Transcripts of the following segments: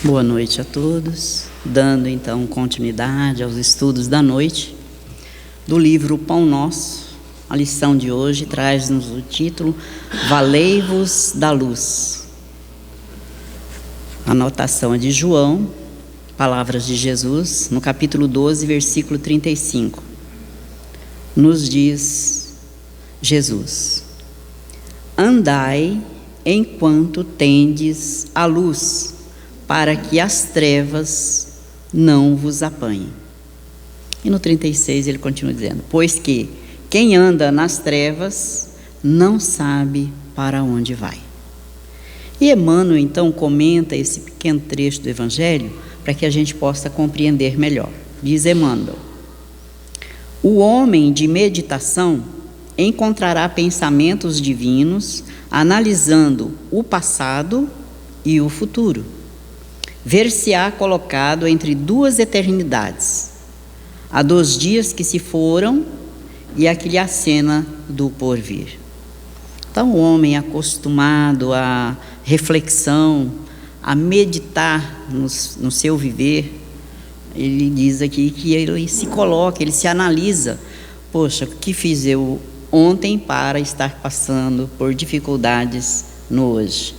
Boa noite a todos, dando então continuidade aos estudos da noite do livro Pão Nosso. A lição de hoje traz-nos o título Valei-vos da Luz. A anotação é de João, palavras de Jesus, no capítulo 12, versículo 35. Nos diz Jesus: andai enquanto tendes a luz, para que as trevas não vos apanhem. E no 36 ele continua dizendo: pois que quem anda nas trevas não sabe para onde vai. E Emmanuel então comenta esse pequeno trecho do Evangelho para que a gente possa compreender melhor. Diz Emmanuel: o homem de meditação encontrará pensamentos divinos analisando o passado e o futuro. Ver-se-á colocado entre duas eternidades, a dos dias que se foram e a que lhe acena do porvir. Então, o homem acostumado à reflexão, a meditar no seu viver, ele diz aqui que ele se coloca, ele se analisa: poxa, o que fiz eu ontem para estar passando por dificuldades no hoje?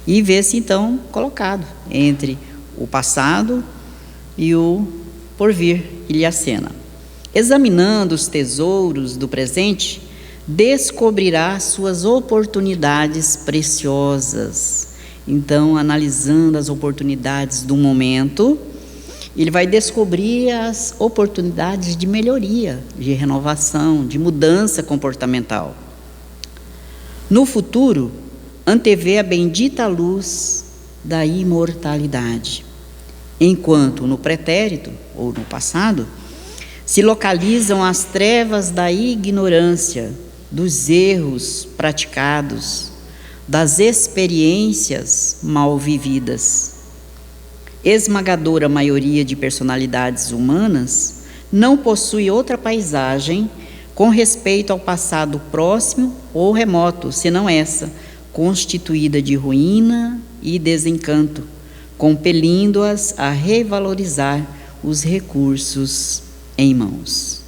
E vê-se então colocado entre o passado e o porvir que lhe acena. Examinando os tesouros do presente, descobrirá suas oportunidades preciosas. Então, analisando as oportunidades do momento, ele vai descobrir as oportunidades de melhoria, de renovação, de mudança comportamental. No futuro, antevê a bendita luz da imortalidade, enquanto no pretérito, ou no passado, se localizam as trevas da ignorância, dos erros praticados, das experiências mal vividas. Esmagadora maioria de personalidades humanas não possui outra paisagem com respeito ao passado próximo ou remoto, senão essa, constituída de ruína e desencanto, compelindo-as a revalorizar os recursos em mãos.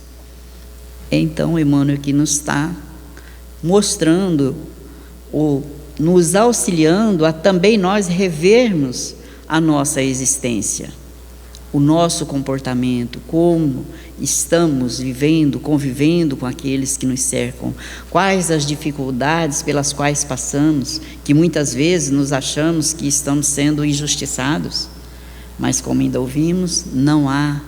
Então, Emmanuel aqui nos está mostrando, ou nos auxiliando a também nós revermos a nossa existência, o nosso comportamento, como estamos vivendo, convivendo com aqueles que nos cercam, quais as dificuldades pelas quais passamos, que muitas vezes nos achamos que estamos sendo injustiçados, mas como ainda ouvimos, não há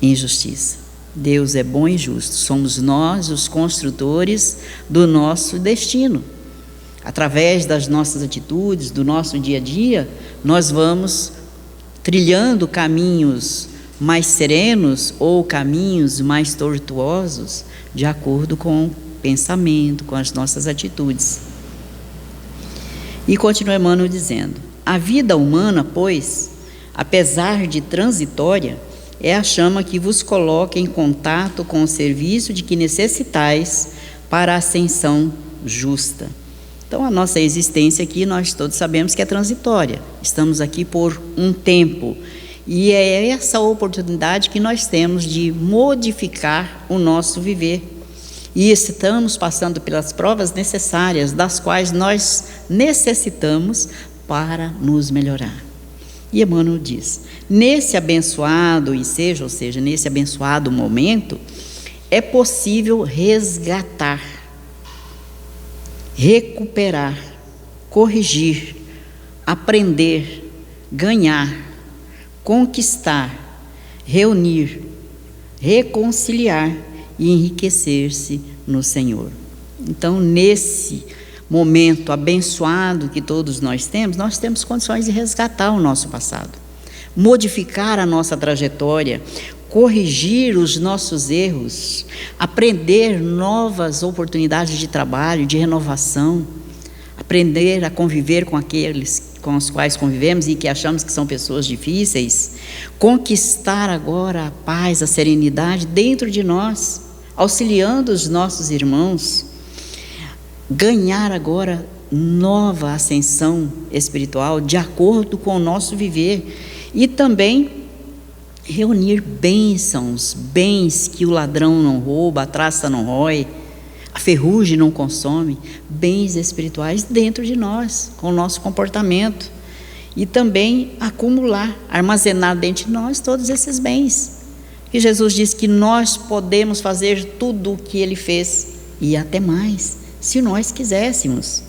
injustiça. Deus é bom e justo, somos nós os construtores do nosso destino. Através das nossas atitudes, do nosso dia a dia, nós vamos trilhando caminhos mais serenos ou caminhos mais tortuosos, de acordo com o pensamento, com as nossas atitudes. E continua Emmanuel dizendo: a vida humana, pois, apesar de transitória, é a chama que vos coloca em contato com o serviço de que necessitais para a ascensão justa. Então, a nossa existência aqui, nós todos sabemos que é transitória. Estamos aqui por um tempo. E é essa oportunidade que nós temos de modificar o nosso viver. E estamos passando pelas provas necessárias, das quais nós necessitamos para nos melhorar. E Emmanuel diz: nesse abençoado ou seja, nesse abençoado momento, é possível resgatar, recuperar, corrigir, aprender, ganhar, conquistar, reunir, reconciliar e enriquecer-se no Senhor. Então, nesse momento abençoado que todos nós temos condições de resgatar o nosso passado, modificar a nossa trajetória, corrigir os nossos erros, aprender novas oportunidades de trabalho, de renovação, aprender a conviver com aqueles com os quais convivemos e que achamos que são pessoas difíceis, conquistar agora a paz, a serenidade dentro de nós, auxiliando os nossos irmãos, ganhar agora nova ascensão espiritual de acordo com o nosso viver, e também reunir bênçãos, bens que o ladrão não rouba, a traça não rói, a ferrugem não consome, bens espirituais dentro de nós, com o nosso comportamento, e também acumular, armazenar dentro de nós todos esses bens, que Jesus diz que nós podemos fazer tudo o que Ele fez, e até mais, se nós quiséssemos.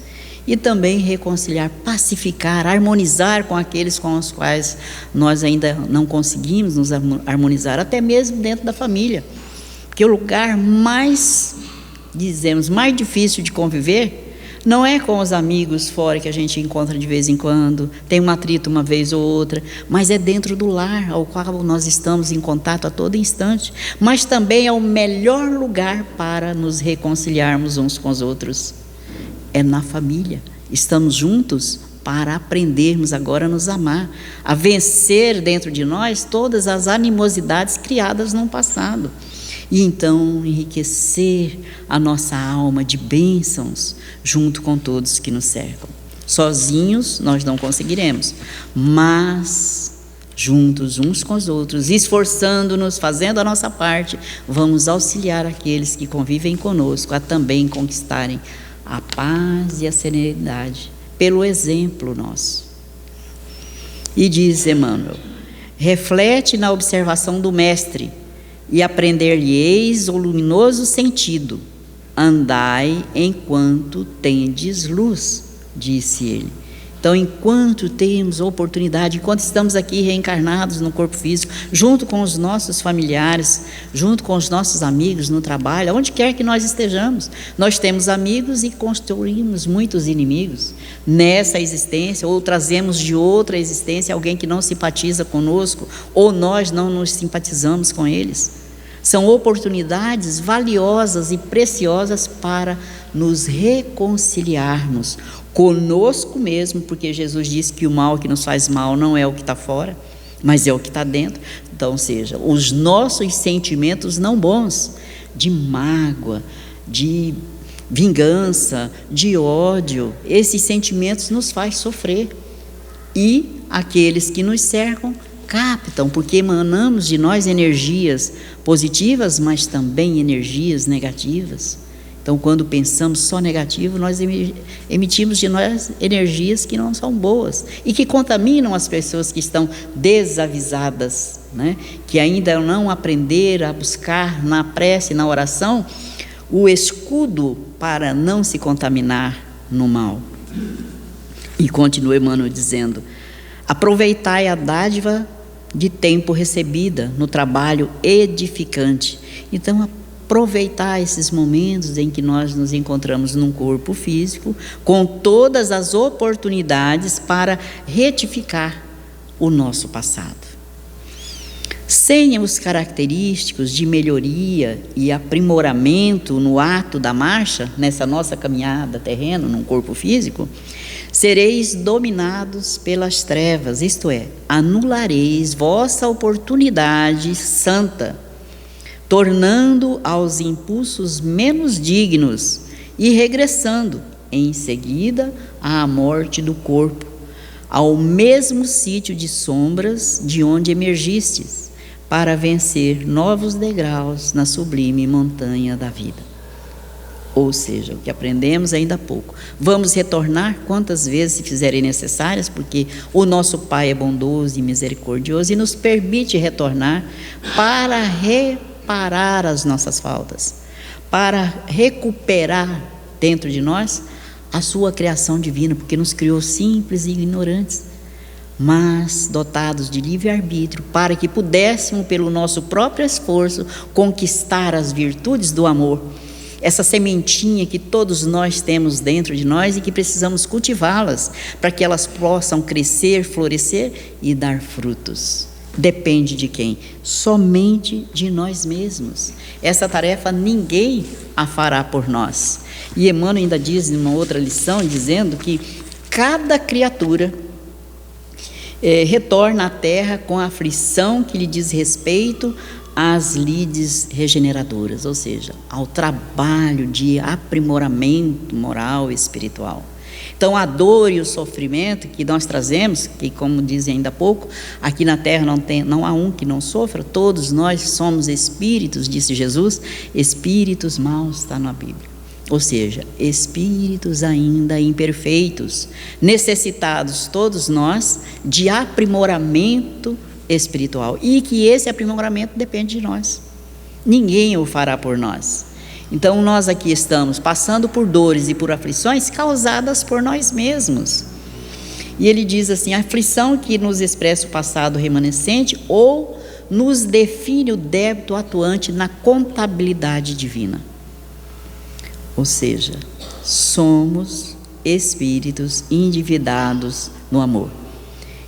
E também reconciliar, pacificar, harmonizar com aqueles com os quais nós ainda não conseguimos nos harmonizar, até mesmo dentro da família, porque o lugar mais difícil de conviver não é com os amigos fora que a gente encontra de vez em quando, tem um atrito uma vez ou outra, mas é dentro do lar ao qual nós estamos em contato a todo instante, mas também é o melhor lugar para nos reconciliarmos uns com os outros. É na família, estamos juntos para aprendermos agora a nos amar, a vencer dentro de nós todas as animosidades criadas no passado, e então enriquecer a nossa alma de bênçãos junto com todos que nos cercam. Sozinhos nós não conseguiremos, mas juntos uns com os outros, esforçando-nos, fazendo a nossa parte, vamos auxiliar aqueles que convivem conosco a também conquistarem a paz e a serenidade, pelo exemplo nosso. E diz Emmanuel: reflete na observação do Mestre, e aprender-lhe-eis o luminoso sentido. Andai enquanto tendes luz, disse ele. Então, enquanto temos oportunidade, enquanto estamos aqui reencarnados no corpo físico, junto com os nossos familiares, junto com os nossos amigos no trabalho, onde quer que nós estejamos, nós temos amigos e construímos muitos inimigos nessa existência, ou trazemos de outra existência alguém que não simpatiza conosco, ou nós não nos simpatizamos com eles. São oportunidades valiosas e preciosas para nos reconciliarmos conosco mesmo, porque Jesus disse que o mal que nos faz mal não é o que está fora, mas é o que está dentro. Então, ou seja, os nossos sentimentos não bons, de mágoa, de vingança, de ódio, esses sentimentos nos faz sofrer. E aqueles que nos cercam captam, porque emanamos de nós energias positivas, mas também energias negativas. Então, quando pensamos só negativo, nós emitimos de nós energias que não são boas e que contaminam as pessoas que estão desavisadas, né? Que ainda não aprenderam a buscar na prece, na oração, o escudo para não se contaminar no mal. E continua Emmanuel dizendo: aproveitai a dádiva de tempo recebida no trabalho edificante. Então, aproveitar esses momentos em que nós nos encontramos num corpo físico, com todas as oportunidades para retificar o nosso passado. Sem os característicos de melhoria e aprimoramento no ato da marcha, nessa nossa caminhada terrena, num corpo físico, sereis dominados pelas trevas, isto é, anulareis vossa oportunidade santa, tornando aos impulsos menos dignos e regressando, em seguida, à morte do corpo, ao mesmo sítio de sombras de onde emergistes, para vencer novos degraus na sublime montanha da vida. Ou seja, o que aprendemos ainda há pouco. Vamos retornar quantas vezes se fizerem necessárias, porque o nosso Pai é bondoso e misericordioso e nos permite retornar para reparar as nossas faltas, para recuperar dentro de nós a sua criação divina, porque nos criou simples e ignorantes, mas dotados de livre-arbítrio, para que pudéssemos, pelo nosso próprio esforço, conquistar as virtudes do amor, essa sementinha que todos nós temos dentro de nós e que precisamos cultivá-las, para que elas possam crescer, florescer e dar frutos. Depende de quem? Somente de nós mesmos. Essa tarefa ninguém a fará por nós. E Emmanuel ainda diz em uma outra lição, dizendo que cada criatura retorna à terra com a aflição que lhe diz respeito às lides regeneradoras, ou seja, ao trabalho de aprimoramento moral e espiritual. Então, Então a dor e o sofrimento que nós trazemos, que como dizem ainda há pouco, aqui na terra não há um que não sofra, todos nós somos espíritos, disse Jesus, espíritos maus, está na Bíblia. Ou seja, espíritos ainda imperfeitos, necessitados todos nós de aprimoramento espiritual, e que esse aprimoramento depende de nós, ninguém o fará por nós. Então nós aqui estamos passando por dores e por aflições causadas por nós mesmos. E ele diz assim: a aflição que nos expressa o passado remanescente ou nos define o débito atuante na contabilidade divina. Ou seja, somos espíritos endividados no amor,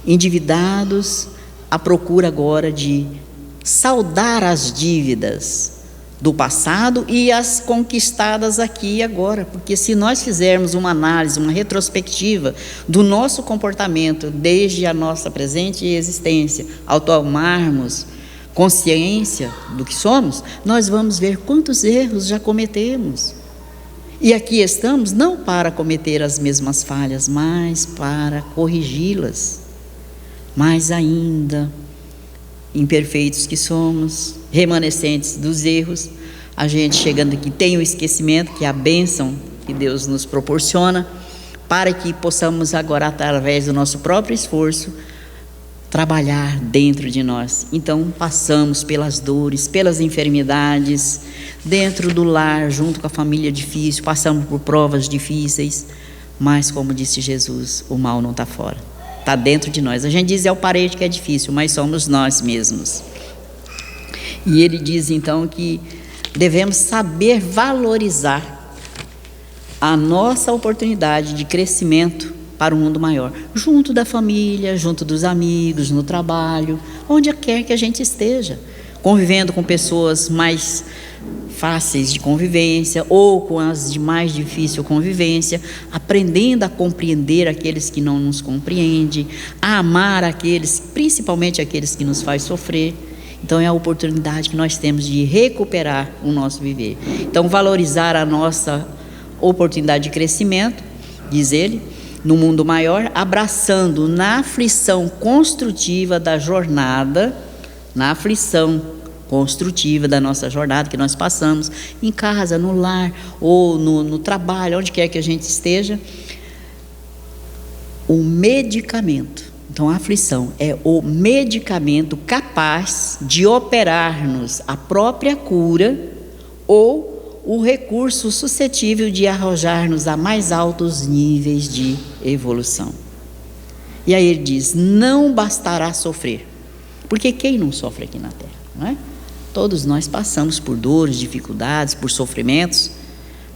endividados à procura agora de saldar as dívidas do passado e as conquistadas aqui e agora, porque se nós fizermos uma análise, uma retrospectiva do nosso comportamento desde a nossa presente existência, ao tomarmos consciência do que somos, nós vamos ver quantos erros já cometemos. E aqui estamos não para cometer as mesmas falhas, mas para corrigi-las. Mais ainda, imperfeitos que somos, remanescentes dos erros, a gente chegando aqui tem o esquecimento, que é a bênção que Deus nos proporciona, para que possamos agora, através do nosso próprio esforço, trabalhar dentro de nós. Então passamos pelas dores, pelas enfermidades, dentro do lar, junto com a família difícil, passamos por provas difíceis, mas como disse Jesus, o mal não está fora, está dentro de nós. A gente diz é o parente que é difícil, mas somos nós mesmos. E ele diz então que devemos saber valorizar a nossa oportunidade de crescimento para um mundo maior, junto da família, junto dos amigos, no trabalho, onde quer que a gente esteja, convivendo com pessoas mais fáceis de convivência ou com as de mais difícil convivência, aprendendo a compreender aqueles que não nos compreendem, a amar aqueles, principalmente aqueles que nos faz sofrer. Então é a oportunidade que nós temos de recuperar o nosso viver. Então valorizar a nossa oportunidade de crescimento, diz ele, no mundo maior, abraçando na aflição construtiva da jornada, na aflição construtiva da nossa jornada que nós passamos, em casa, no lar, ou no trabalho, onde quer que a gente esteja, o medicamento. Então a aflição é o medicamento capaz de operar-nos a própria cura ou o recurso suscetível de arrojar-nos a mais altos níveis de evolução. E aí ele diz, não bastará sofrer, porque quem não sofre aqui na Terra, não é? Todos nós passamos por dores, dificuldades, por sofrimentos,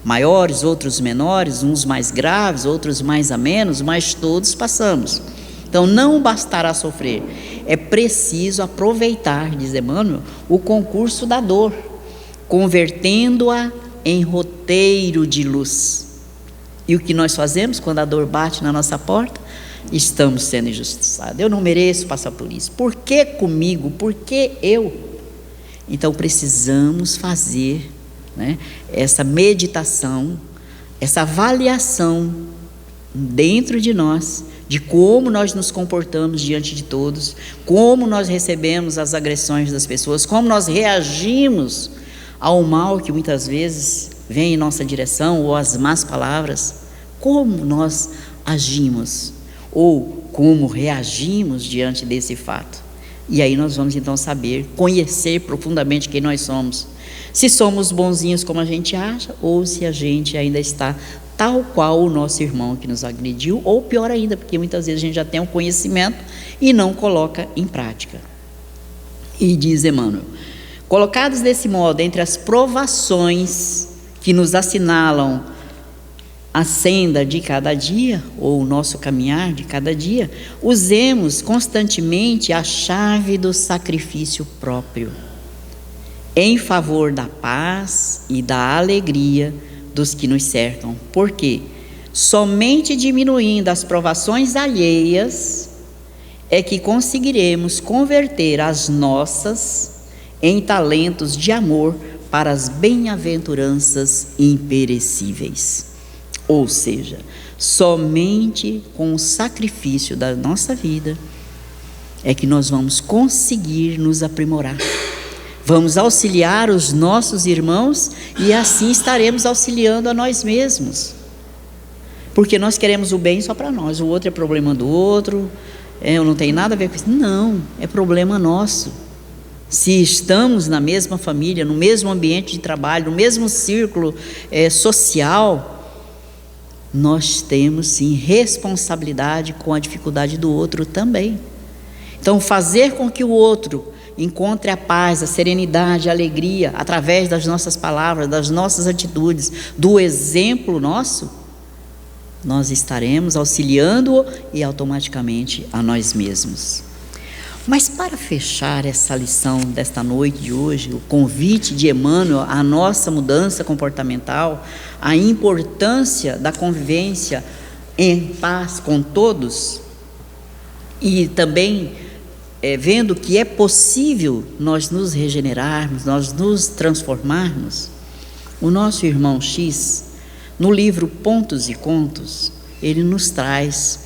maiores, outros menores, uns mais graves, outros mais amenos, mas todos passamos. Então não bastará sofrer, é preciso aproveitar, diz Emmanuel, o concurso da dor, convertendo-a em roteiro de luz. E o que nós fazemos quando a dor bate na nossa porta? Estamos sendo injustiçados. Eu não mereço passar por isso. Por que comigo? Por que eu? Então precisamos fazer, né, essa meditação, essa avaliação dentro de nós, de como nós nos comportamos diante de todos, como nós recebemos as agressões das pessoas, como nós reagimos ao mal que muitas vezes vem em nossa direção, ou às más palavras, como nós agimos, ou como reagimos diante desse fato. E aí nós vamos então saber, conhecer profundamente quem nós somos, se somos bonzinhos como a gente acha, ou se a gente ainda está tal qual o nosso irmão que nos agrediu, ou pior ainda, porque muitas vezes a gente já tem um conhecimento e não coloca em prática. E diz Emmanuel, colocados desse modo entre as provações que nos assinalam a senda de cada dia, ou o nosso caminhar de cada dia, usemos constantemente a chave do sacrifício próprio, em favor da paz e da alegria dos que nos cercam, porque somente diminuindo as provações alheias é que conseguiremos converter as nossas em talentos de amor para as bem-aventuranças imperecíveis. Ou seja, Somente com o sacrifício da nossa vida é que nós vamos conseguir nos aprimorar. Vamos auxiliar os nossos irmãos e assim estaremos auxiliando a nós mesmos. Porque nós queremos o bem só para nós, o outro é problema do outro, eu não tenho nada a ver com isso. Não, é problema nosso. Se estamos na mesma família, no mesmo ambiente de trabalho, no mesmo círculo social, nós temos sim responsabilidade com a dificuldade do outro também. Então, fazer com que o outro encontre a paz, a serenidade, a alegria, através das nossas palavras, das nossas atitudes, do exemplo nosso, nós estaremos auxiliando-o e automaticamente a nós mesmos. Mas para fechar essa lição desta noite de hoje, o convite de Emmanuel à nossa mudança comportamental, a importância da convivência em paz com todos, e também vendo que é possível nós nos regenerarmos, nós nos transformarmos, o nosso irmão X, no livro Pontos e Contos, ele nos traz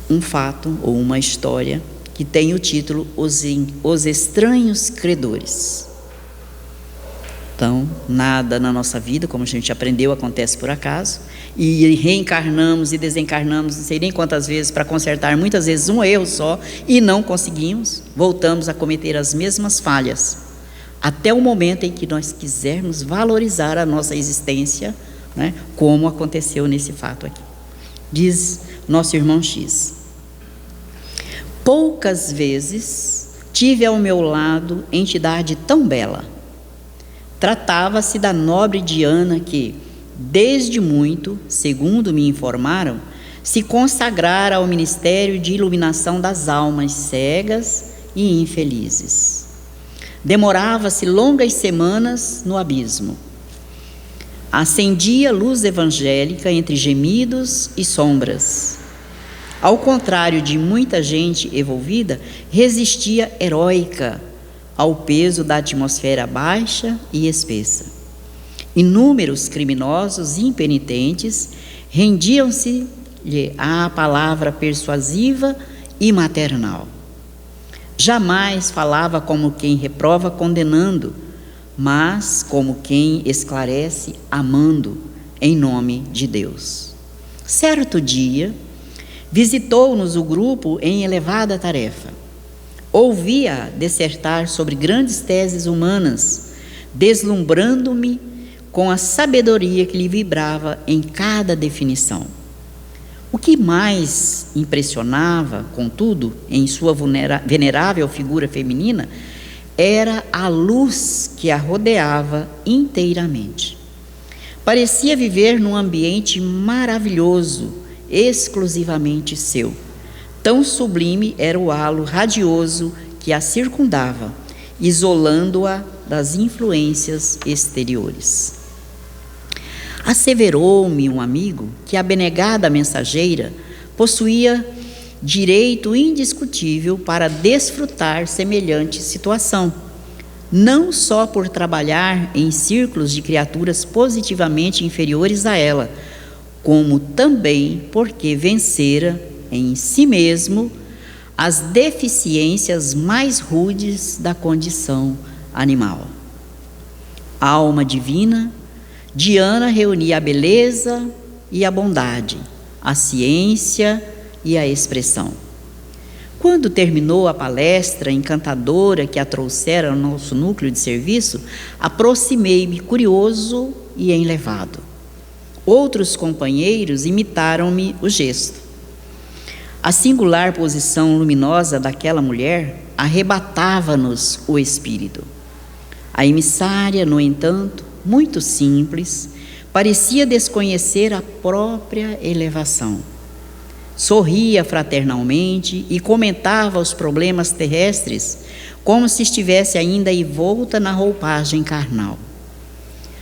um fato ou uma história que tem o título Os Estranhos Credores. Então, nada na nossa vida, como a gente aprendeu, acontece por acaso, e reencarnamos e desencarnamos, não sei nem quantas vezes, para consertar muitas vezes um erro só, e não conseguimos, voltamos a cometer as mesmas falhas, até o momento em que nós quisermos valorizar a nossa existência, né, como aconteceu nesse fato aqui. Diz nosso irmão X: poucas vezes tive ao meu lado entidade tão bela. Tratava-se da nobre Diana que, desde muito, segundo me informaram, se consagrara ao ministério de iluminação das almas cegas e infelizes. Demorava-se longas semanas no abismo. Acendia luz evangélica entre gemidos e sombras. Ao contrário de muita gente envolvida, resistia heróica ao peso da atmosfera baixa e espessa. Inúmeros criminosos impenitentes rendiam-se-lhe à palavra persuasiva e maternal. Jamais falava como quem reprova condenando, mas como quem esclarece amando, em nome de Deus. Certo dia, visitou-nos o grupo em elevada tarefa. Ouvia dissertar sobre grandes teses humanas, deslumbrando-me com a sabedoria que lhe vibrava em cada definição. O que mais impressionava, contudo, em sua venerável figura feminina, era a luz que a rodeava inteiramente. Parecia viver num ambiente maravilhoso, exclusivamente seu. Tão sublime era o halo radioso que a circundava, isolando-a das influências exteriores. Asseverou-me um amigo que a abnegada mensageira possuía direito indiscutível para desfrutar semelhante situação, não só por trabalhar em círculos de criaturas positivamente inferiores a ela, como também porque vencera em si mesmo as deficiências mais rudes da condição animal. Alma divina, Diana reunia a beleza e a bondade, a ciência e a expressão. Quando terminou a palestra encantadora que a trouxera ao nosso núcleo de serviço, aproximei-me curioso e enlevado. Outros companheiros imitaram-me o gesto. A singular posição luminosa daquela mulher arrebatava-nos o espírito. A emissária, no entanto, muito simples, parecia desconhecer a própria elevação. Sorria fraternalmente e comentava os problemas terrestres como se estivesse ainda envolta na roupagem carnal.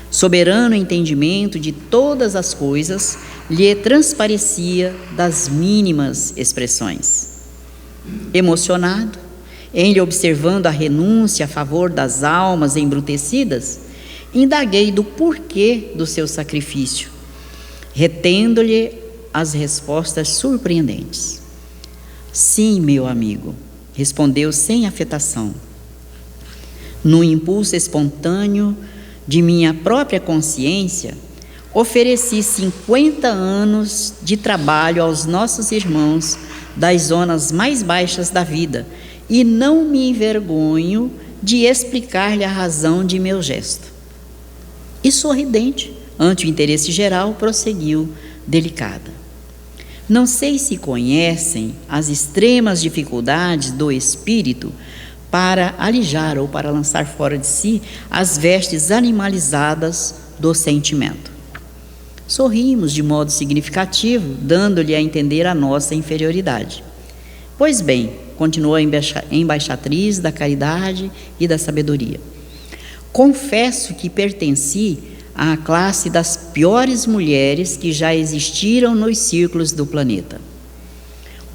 Soberano entendimento de todas as coisas lhe transparecia das mínimas expressões. Emocionado, em lhe observando a renúncia a favor das almas embrutecidas, indaguei do porquê do seu sacrifício. retendo-lhe as respostas surpreendentes. Sim, meu amigo, respondeu sem afetação. No impulso espontâneo de minha própria consciência, ofereci 50 anos de trabalho aos nossos irmãos das zonas mais baixas da vida e não me envergonho de explicar-lhe a razão de meu gesto. E sorridente, ante o interesse geral, prosseguiu delicada. Não sei se conhecem as extremas dificuldades do espírito para alijar ou para lançar fora de si as vestes animalizadas do sentimento. Sorrimos de modo significativo, dando-lhe a entender a nossa inferioridade. Pois bem, continuou a embaixatriz da caridade e da sabedoria, confesso que pertenci à classe das piores mulheres que já existiram nos círculos do planeta.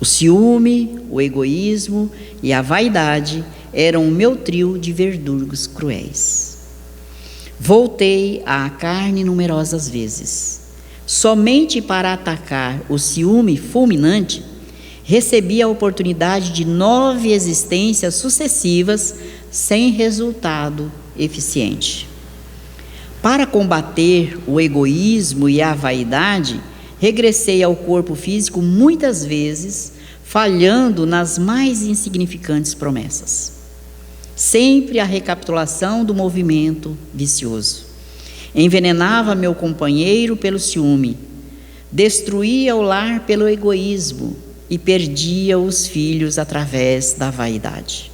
O ciúme, o egoísmo e a vaidade eram o meu trio de verdugos cruéis. Voltei à carne numerosas vezes. Somente para atacar o ciúme fulminante, recebi a oportunidade de 9 existências sucessivas sem resultado eficiente. Para combater o egoísmo e a vaidade, regressei ao corpo físico muitas vezes, falhando nas mais insignificantes promessas. Sempre a recapitulação do movimento vicioso. Envenenava meu companheiro pelo ciúme, destruía o lar pelo egoísmo e perdia os filhos através da vaidade.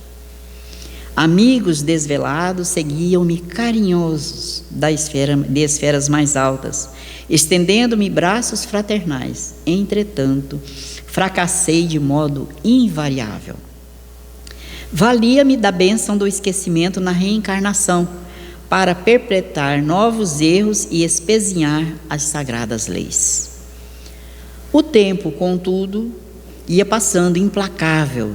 Amigos desvelados seguiam-me carinhosos de esferas mais altas, estendendo-me braços fraternais. Entretanto, fracassei de modo invariável. Valia-me da bênção do esquecimento na reencarnação, para perpetrar novos erros e espezinhar as sagradas leis. O tempo, contudo, ia passando implacável,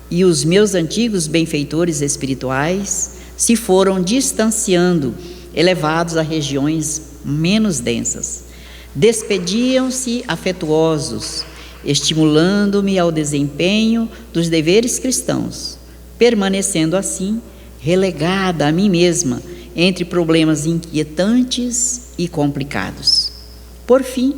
e os meus antigos benfeitores espirituais se foram distanciando, elevados a regiões menos densas. Despediam-se afetuosos, estimulando-me ao desempenho dos deveres cristãos, permanecendo assim relegada a mim mesma entre problemas inquietantes e complicados. Por fim,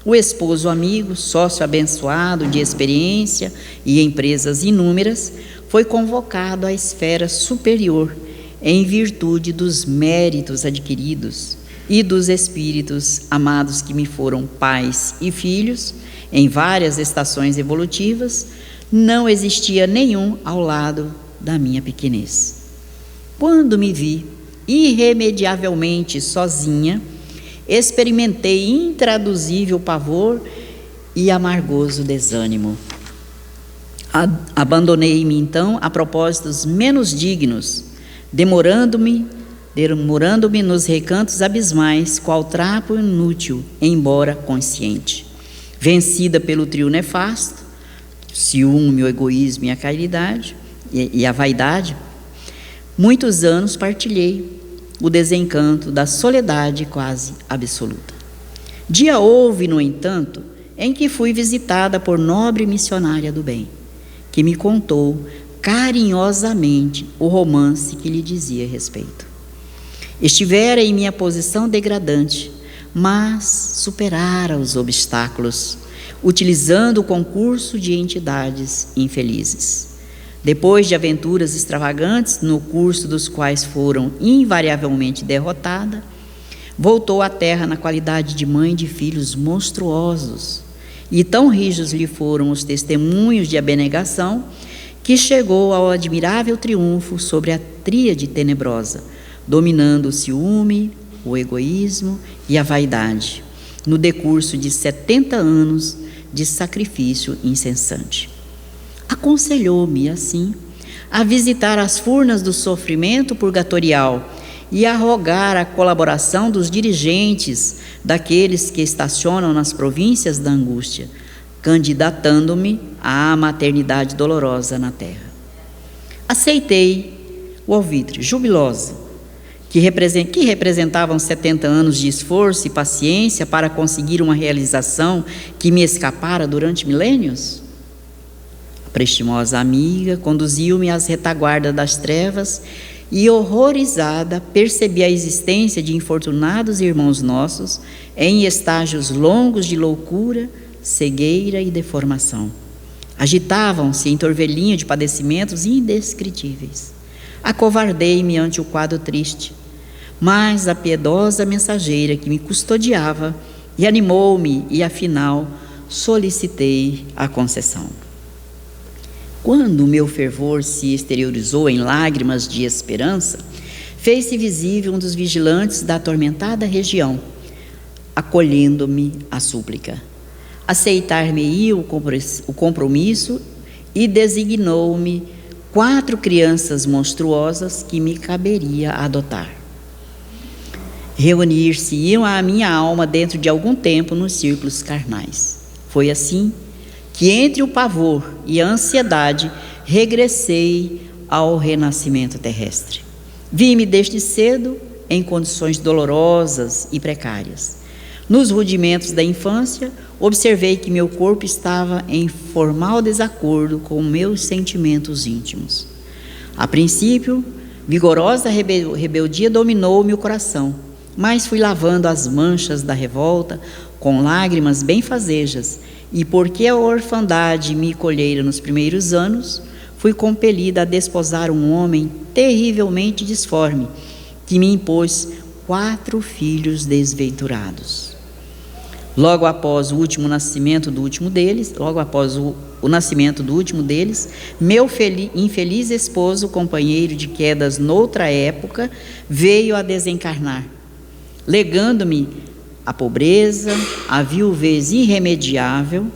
o esposo amigo, sócio abençoado de experiência e empresas inúmeras, foi convocado à esfera superior em virtude dos méritos adquiridos e dos espíritos amados que me foram pais e filhos em várias estações evolutivas. Não existia nenhum ao lado da minha pequenez. Quando me vi irremediavelmente sozinha, experimentei intraduzível pavor e amargoso desânimo. Abandonei-me então a propósitos menos dignos, demorando-me nos recantos abismais, qual trapo inútil, embora consciente. Vencida pelo trio nefasto, ciúme, o egoísmo e a caridade e a vaidade, muitos anos partilhei o desencanto da soledade quase absoluta. Dia houve, no entanto, em que fui visitada por nobre missionária do bem, que me contou carinhosamente o romance que lhe dizia respeito. Estivera em minha posição degradante, mas superara os obstáculos, utilizando o concurso de entidades infelizes. Depois de aventuras extravagantes, no curso dos quais foram invariavelmente derrotada, voltou à terra na qualidade de mãe de filhos monstruosos, e tão rígidos lhe foram os testemunhos de abnegação, que chegou ao admirável triunfo sobre a tríade tenebrosa, dominando o ciúme, o egoísmo e a vaidade, no decurso de 70 anos de sacrifício incessante. Aconselhou-me, assim, a visitar as furnas do sofrimento purgatorial e a rogar a colaboração dos dirigentes daqueles que estacionam nas províncias da angústia, candidatando-me à maternidade dolorosa na terra. Aceitei o alvitre, jubilosa, que representavam 70 anos de esforço e paciência para conseguir uma realização que me escapara durante milênios? A prestimosa amiga conduziu-me às retaguardas das trevas e, horrorizada, percebi a existência de infortunados irmãos nossos em estágios longos de loucura, cegueira e deformação. Agitavam-se em torvelinho de padecimentos indescritíveis. Acovardei-me ante o quadro triste, mas a piedosa mensageira que me custodiava reanimou-me e, afinal, solicitei a concessão. Quando o meu fervor se exteriorizou em lágrimas de esperança, fez-se visível um dos vigilantes da atormentada região, acolhendo-me a súplica. Aceitar-me-ia o compromisso e designou-me 4 crianças monstruosas que me caberia adotar. Reunir-se-iam à minha alma dentro de algum tempo nos círculos carnais. Foi assim que, entre o pavor e a ansiedade, regressei ao renascimento terrestre. Vi-me desde cedo em condições dolorosas e precárias. Nos rudimentos da infância, observei que meu corpo estava em formal desacordo com meus sentimentos íntimos. A princípio, vigorosa rebeldia dominou meu coração, mas fui lavando as manchas da revolta com lágrimas benfazejas, e porque a orfandade me colhera nos primeiros anos, fui compelida a desposar um homem terrivelmente disforme, que me impôs 4 filhos desventurados. Logo após o nascimento do último deles, meu infeliz esposo, companheiro de quedas noutra época, veio a desencarnar, legando-me a pobreza, a viuvez irremediável.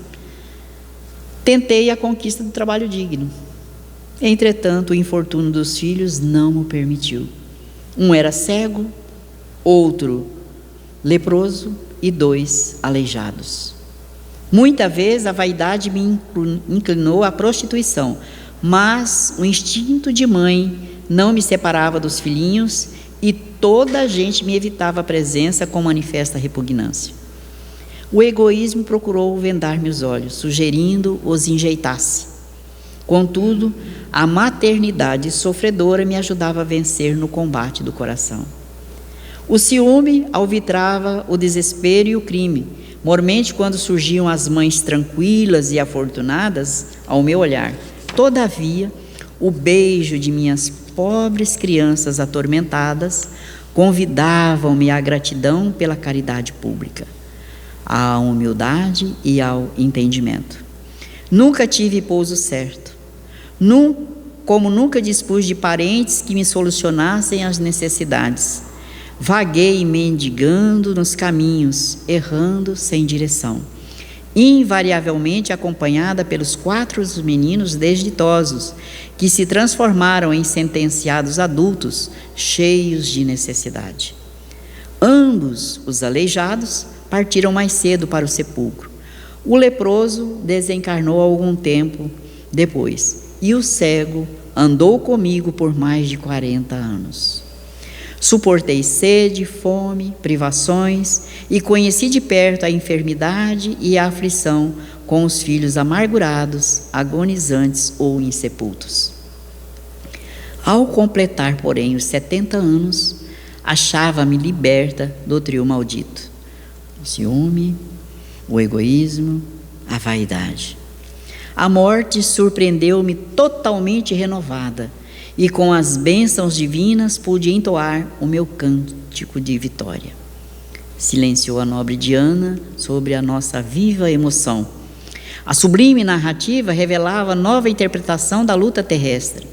Tentei a conquista do trabalho digno. Entretanto, o infortúnio dos filhos não o permitiu. Um era cego, outro leproso e 2 aleijados. Muita vez a vaidade me inclinou à prostituição, mas o instinto de mãe não me separava dos filhinhos e toda a gente me evitava a presença com manifesta repugnância. O egoísmo procurou vendar-me os olhos, sugerindo os enjeitasse. Contudo, a maternidade sofredora me ajudava a vencer no combate do coração. O ciúme alvitrava o desespero e o crime, mormente quando surgiam as mães tranquilas e afortunadas ao meu olhar. Todavia, o beijo de minhas pobres crianças atormentadas convidavam-me à gratidão pela caridade pública, à humildade e ao entendimento. Nunca tive pouso certo, como nunca dispus de parentes que me solucionassem as necessidades. Vaguei mendigando nos caminhos, errando sem direção, invariavelmente acompanhada pelos 4 meninos desditosos, que se transformaram em sentenciados adultos, cheios de necessidade. Ambos os aleijados partiram mais cedo para o sepulcro. O leproso desencarnou algum tempo depois, e o cego andou comigo por mais de 40 anos. Suportei sede, fome, privações e conheci de perto a enfermidade e a aflição com os filhos amargurados, agonizantes ou insepultos. Ao completar, porém, os 70 anos, achava-me liberta do trio maldito: o ciúme, o egoísmo, a vaidade. A morte surpreendeu-me totalmente renovada, e com as bênçãos divinas pude entoar o meu cântico de vitória. Silenciou a nobre Diana sobre a nossa viva emoção. A sublime narrativa revelava nova interpretação da luta terrestre.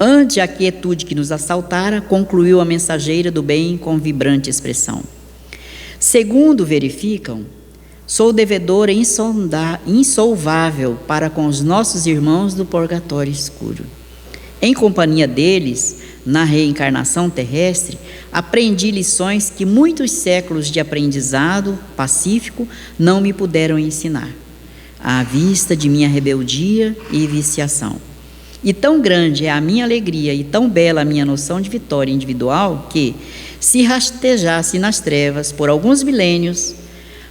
Ante a quietude que nos assaltara, concluiu a mensageira do bem com vibrante expressão: segundo verificam, sou devedora insolvável para com os nossos irmãos do purgatório escuro. Em companhia deles, na reencarnação terrestre, aprendi lições que muitos séculos de aprendizado pacífico não me puderam ensinar, à vista de minha rebeldia e viciação. E tão grande é a minha alegria e tão bela a minha noção de vitória individual que, se rastejasse nas trevas por alguns milênios,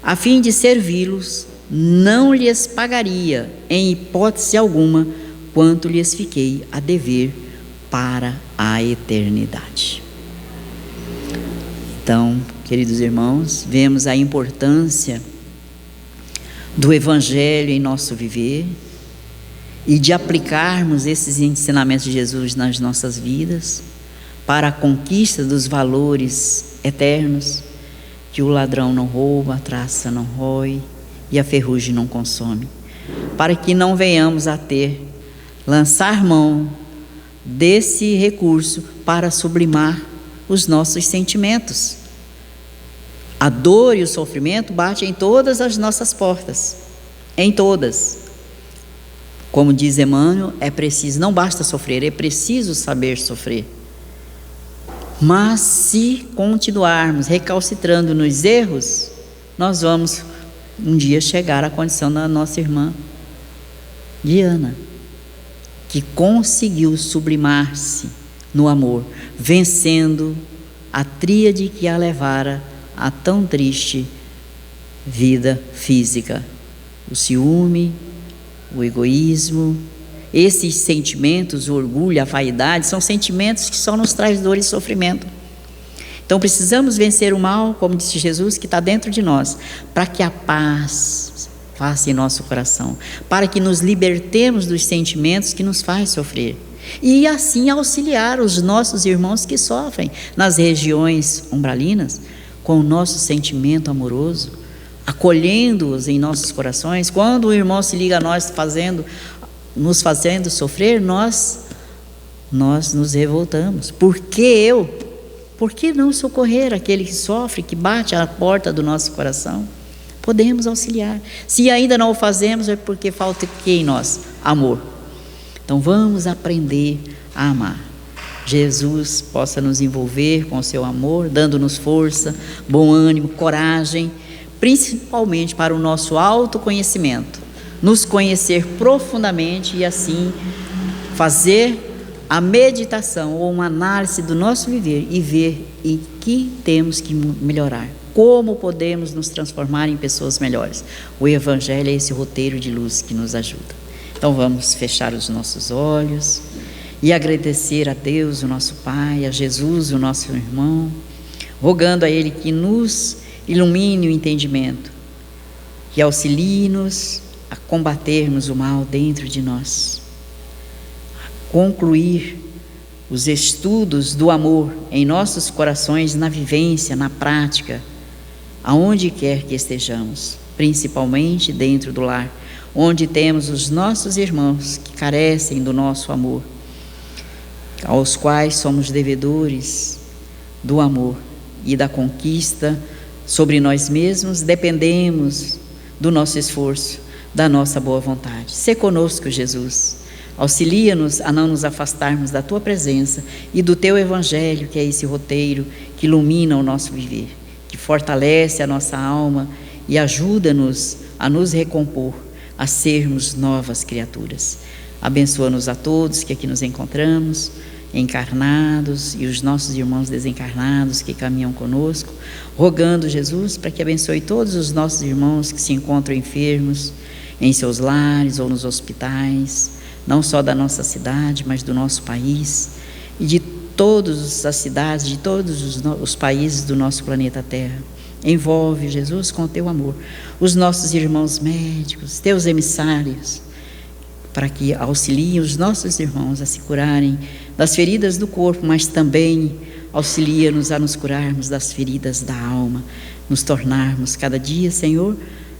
a fim de servi-los, não lhes pagaria, em hipótese alguma, quanto lhes fiquei a dever para a eternidade. Então, queridos irmãos, vemos a importância do Evangelho em nosso viver e de aplicarmos esses ensinamentos de Jesus nas nossas vidas para a conquista dos valores eternos, que o ladrão não rouba, a traça não rói e a ferrugem não consome, para que não venhamos a lançar mão desse recurso para sublimar os nossos sentimentos. A dor e o sofrimento batem em todas as nossas portas, em todas. Como diz Emmanuel, não basta sofrer, é preciso saber sofrer. Mas se continuarmos recalcitrando nos erros, nós vamos um dia chegar à condição da nossa irmã Diana, que conseguiu sublimar-se no amor, vencendo a tríade que a levara a tão triste vida física: o ciúme, o egoísmo. Esses sentimentos, o orgulho, a vaidade, são sentimentos que só nos traz dor e sofrimento. Então precisamos vencer o mal, como disse Jesus, que está dentro de nós, para que a paz faça em nosso coração, para que nos libertemos dos sentimentos que nos faz sofrer, e assim auxiliar os nossos irmãos que sofrem nas regiões umbralinas, com o nosso sentimento amoroso, acolhendo-os em nossos corações. Quando o irmão se liga a nós nos fazendo sofrer, nós nos revoltamos. Por que não socorrer aquele que sofre, que bate à porta do nosso coração? Podemos auxiliar. Se ainda não o fazemos, é porque falta o que em nós? Amor. Então vamos aprender a amar. Jesus possa nos envolver com o seu amor, dando-nos força, bom ânimo, coragem, principalmente para o nosso autoconhecimento, nos conhecer profundamente e assim fazer a meditação ou uma análise do nosso viver e ver em que temos que melhorar, como podemos nos transformar em pessoas melhores. O Evangelho é esse roteiro de luz que nos ajuda. Então vamos fechar os nossos olhos e agradecer a Deus, o nosso Pai, a Jesus, o nosso irmão, rogando a Ele que nos ilumine o entendimento, que auxilie-nos a combatermos o mal dentro de nós, a concluir os estudos do amor em nossos corações, na vivência, na prática, aonde quer que estejamos, principalmente dentro do lar, onde temos os nossos irmãos que carecem do nosso amor, aos quais somos devedores do amor e da conquista sobre nós mesmos, dependemos do nosso esforço, da nossa boa vontade. Sê conosco, Jesus. Auxilia-nos a não nos afastarmos da Tua presença e do Teu Evangelho, que é esse roteiro que ilumina o nosso viver, que fortalece a nossa alma e ajuda-nos a nos recompor, a sermos novas criaturas. Abençoa-nos a todos que aqui nos encontramos, encarnados e os nossos irmãos desencarnados que caminham conosco, rogando, Jesus, para que abençoe todos os nossos irmãos que se encontram enfermos em seus lares ou nos hospitais, não só da nossa cidade, mas do nosso país e de todas as cidades, de todos os países do nosso planeta Terra. Envolve, Jesus, com o Teu amor os nossos irmãos médicos, Teus emissários, para que auxiliem os nossos irmãos a se curarem das feridas do corpo, mas também auxilia-nos a nos curarmos das feridas da alma, nos tornarmos cada dia, Senhor,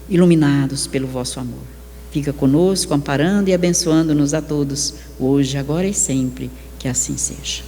iluminados pelo vosso amor. Fica conosco, amparando e abençoando-nos a todos, hoje, agora e sempre, que assim seja.